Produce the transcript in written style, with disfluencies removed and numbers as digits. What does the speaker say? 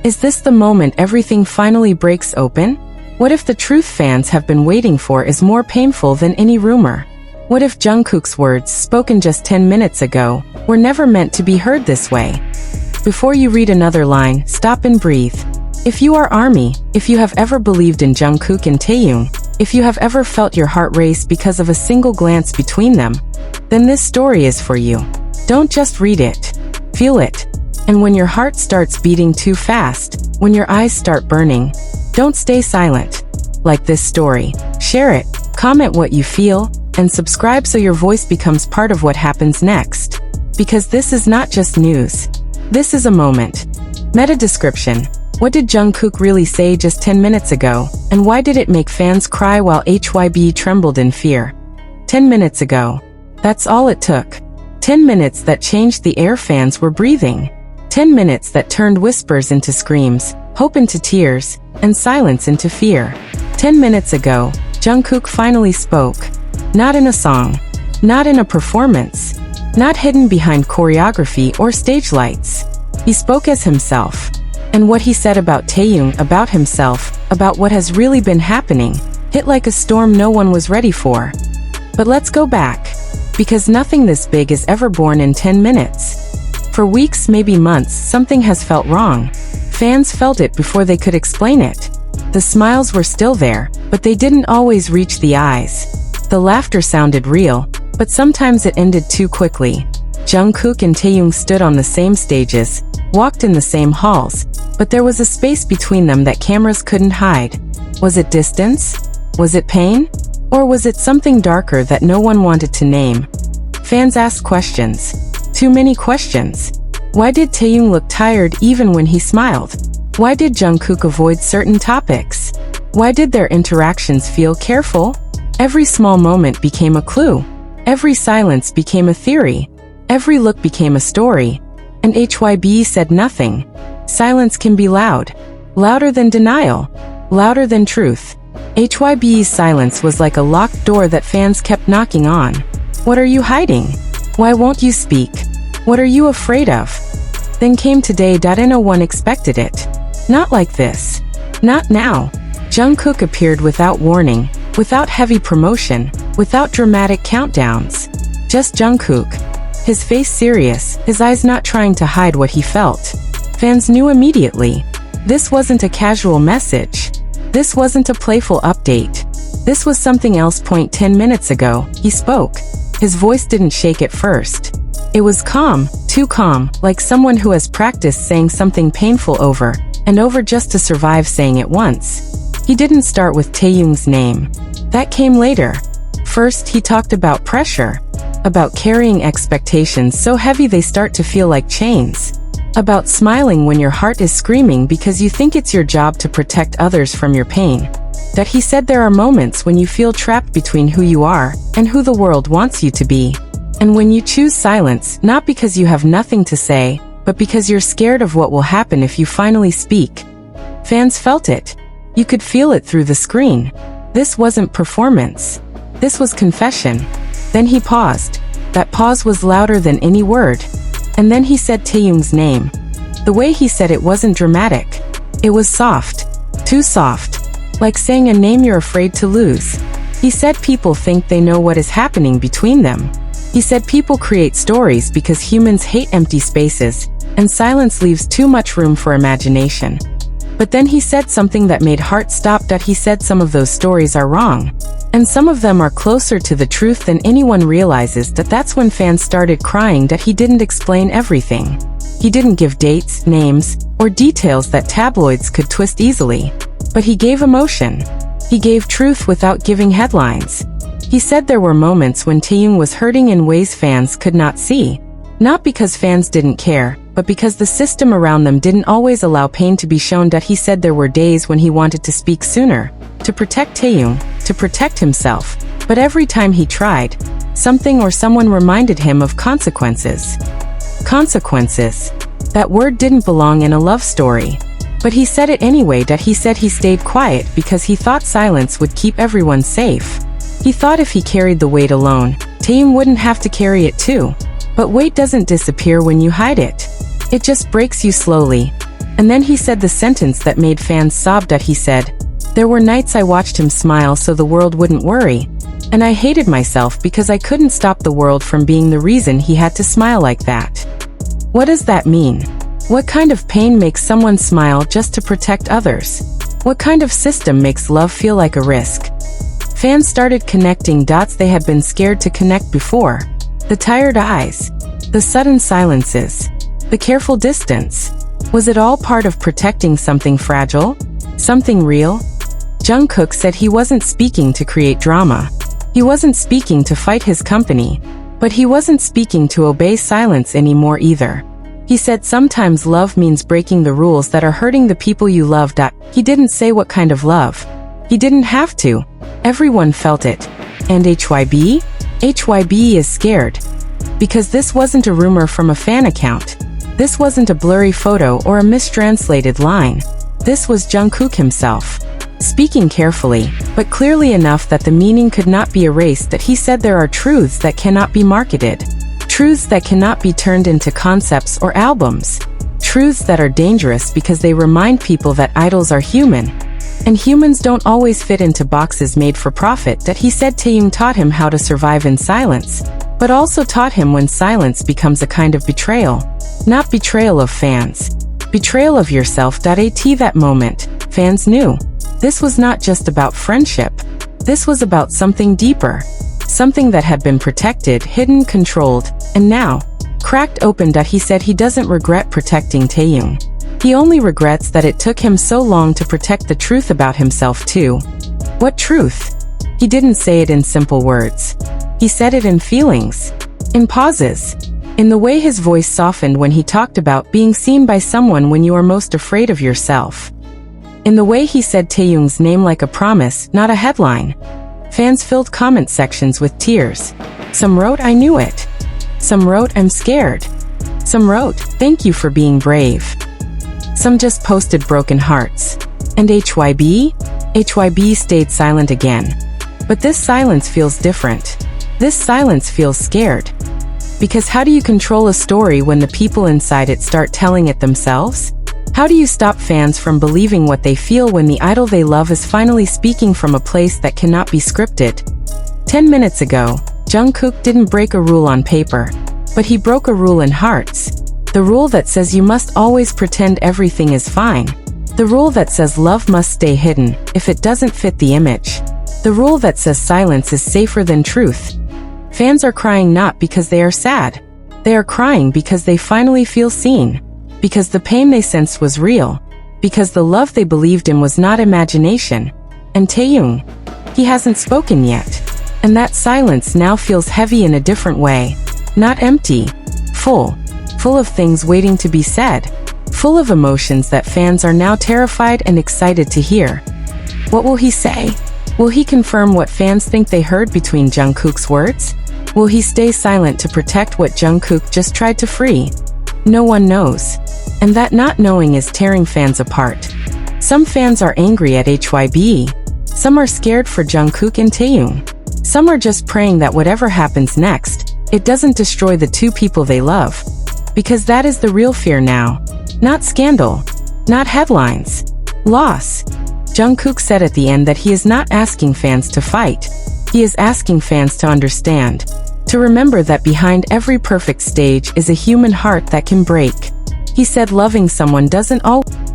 Is this the moment everything finally breaks open? What if the truth fans have been waiting for is more painful than any rumor? What if Jungkook's words, spoken just 10 minutes ago, were never meant to be heard this way? Before you read another line, stop and breathe. If you are ARMY, if you have ever believed in Jungkook and Taehyung, if you have ever felt your heart race because of a single glance between them, then this story is for you. Don't just read it. Feel it. And when your heart starts beating too fast, when your eyes start burning, don't stay silent. Like this story, share it, comment what you feel, and subscribe so your voice becomes part of what happens next. Because this is not just news. This is a moment. Meta description. What did Jungkook really say just 10 minutes ago, and why did it make fans cry while HYB trembled in fear? 10 minutes ago. That's all it took. 10 minutes that changed the air fans were breathing. 10 minutes that turned whispers into screams, hope into tears, and silence into fear. 10 minutes ago, Jungkook finally spoke. Not in a song. Not in a performance. Not hidden behind choreography or stage lights. He spoke as himself. And what he said about Taehyung, about himself, about what has really been happening, hit like a storm no one was ready for. But let's go back. Because nothing this big is ever born in 10 minutes. For weeks, maybe months, something has felt wrong. Fans felt it before they could explain it. The smiles were still there, but they didn't always reach the eyes. The laughter sounded real, but sometimes it ended too quickly. Jungkook and Taehyung stood on the same stages, walked in the same halls, but there was a space between them that cameras couldn't hide. Was it distance? Was it pain? Or was it something darker that no one wanted to name? Fans asked questions. Too many questions. Why did Taehyung look tired even when he smiled? Why did Jungkook avoid certain topics? Why did their interactions feel careful? Every small moment became a clue. Every silence became a theory. Every look became a story. And HYB said nothing. Silence can be loud. Louder than denial. Louder than truth. HYB's silence was like a locked door that fans kept knocking on. What are you hiding? Why won't you speak? What are you afraid of? Then came today. No one expected it. Not like this. Not now. Jungkook appeared without warning, without heavy promotion, without dramatic countdowns. Just Jungkook. His face serious, his eyes not trying to hide what he felt. Fans knew immediately. This wasn't a casual message. This wasn't a playful update. This was something else. 10 minutes ago, he spoke. His voice didn't shake at first. It was calm, too calm, like someone who has practiced saying something painful over and over just to survive saying it once. He didn't start with Taehyung's name. That came later. First, he talked about pressure. About carrying expectations so heavy they start to feel like chains. About smiling when your heart is screaming because you think it's your job to protect others from your pain. That he said there are moments when you feel trapped between who you are and who the world wants you to be. And when you choose silence, not because you have nothing to say, but because you're scared of what will happen if you finally speak. Fans felt it. You could feel it through the screen. This wasn't performance. This was confession. Then he paused. That pause was louder than any word. And then he said Taehyung's name. The way he said it wasn't dramatic. It was soft. Too soft. Like saying a name you're afraid to lose. He said people think they know what is happening between them. He said people create stories because humans hate empty spaces, and silence leaves too much room for imagination. But then he said something that made heart stop. He said some of those stories are wrong. And some of them are closer to the truth than anyone realizes. That's when fans started crying. He didn't explain everything. He didn't give dates, names, or details that tabloids could twist easily. But he gave emotion. He gave truth without giving headlines. He said there were moments when Taehyung was hurting in ways fans could not see. Not because fans didn't care, but because the system around them didn't always allow pain to be shown. He said there were days when he wanted to speak sooner, to protect Taehyung, to protect himself. But every time he tried, something or someone reminded him of consequences. Consequences. That word didn't belong in a love story. But he said it anyway. He said he stayed quiet because he thought silence would keep everyone safe. He thought if he carried the weight alone, Taehyung wouldn't have to carry it too. But weight doesn't disappear when you hide it. It just breaks you slowly. And then he said the sentence that made fans sob that he said, "There were nights I watched him smile so the world wouldn't worry. And I hated myself because I couldn't stop the world from being the reason he had to smile like that." What does that mean? What kind of pain makes someone smile just to protect others? What kind of system makes love feel like a risk? Fans started connecting dots they had been scared to connect before. The tired eyes. The sudden silences. The careful distance. Was it all part of protecting something fragile? Something real? Jungkook said he wasn't speaking to create drama. He wasn't speaking to fight his company. But he wasn't speaking to obey silence anymore either. He said sometimes love means breaking the rules that are hurting the people you love. He didn't say what kind of love. He didn't have to. Everyone felt it. And HYB? HYB is scared. Because this wasn't a rumor from a fan account. This wasn't a blurry photo or a mistranslated line. This was Jungkook himself. Speaking carefully, but clearly enough that the meaning could not be erased, that he said there are truths that cannot be marketed. Truths that cannot be turned into concepts or albums. Truths that are dangerous because they remind people that idols are human. And humans don't always fit into boxes made for profit. That he said Taehyung taught him how to survive in silence, but also taught him when silence becomes a kind of betrayal. Not betrayal of fans. Betrayal of yourself. At that moment, fans knew. This was not just about friendship. This was about something deeper. Something that had been protected, hidden, controlled, and now cracked open. He said he doesn't regret protecting Taehyung. He only regrets that it took him so long to protect the truth about himself too. What truth? He didn't say it in simple words. He said it in feelings. In pauses. In the way his voice softened when he talked about being seen by someone when you are most afraid of yourself. In the way he said Taehyung's name like a promise, not a headline. Fans filled comment sections with tears. Some wrote, "I knew it." Some wrote, "I'm scared." Some wrote, "Thank you for being brave." Some just posted broken hearts. And HYB? HYB stayed silent again. But this silence feels different. This silence feels scared. Because how do you control a story when the people inside it start telling it themselves? How do you stop fans from believing what they feel when the idol they love is finally speaking from a place that cannot be scripted? 10 minutes ago, Jungkook didn't break a rule on paper. But he broke a rule in hearts. The rule that says you must always pretend everything is fine. The rule that says love must stay hidden, if it doesn't fit the image. The rule that says silence is safer than truth. Fans are crying not because they are sad. They are crying because they finally feel seen. Because the pain they sensed was real. Because the love they believed in was not imagination. And Taehyung, he hasn't spoken yet. And that silence now feels heavy in a different way. Not empty. Full. Full of things waiting to be said. Full of emotions that fans are now terrified and excited to hear. What will he say? Will he confirm what fans think they heard between Jungkook's words? Will he stay silent to protect what Jungkook just tried to free? No one knows. And that not knowing is tearing fans apart. Some fans are angry at HYB. Some are scared for Jungkook and Taehyung. Some are just praying that whatever happens next, it doesn't destroy the two people they love. Because that is the real fear now. Not scandal. Not headlines. Loss. Jungkook said at the end that he is not asking fans to fight. He is asking fans to understand. To remember that behind every perfect stage is a human heart that can break. He said loving someone doesn't always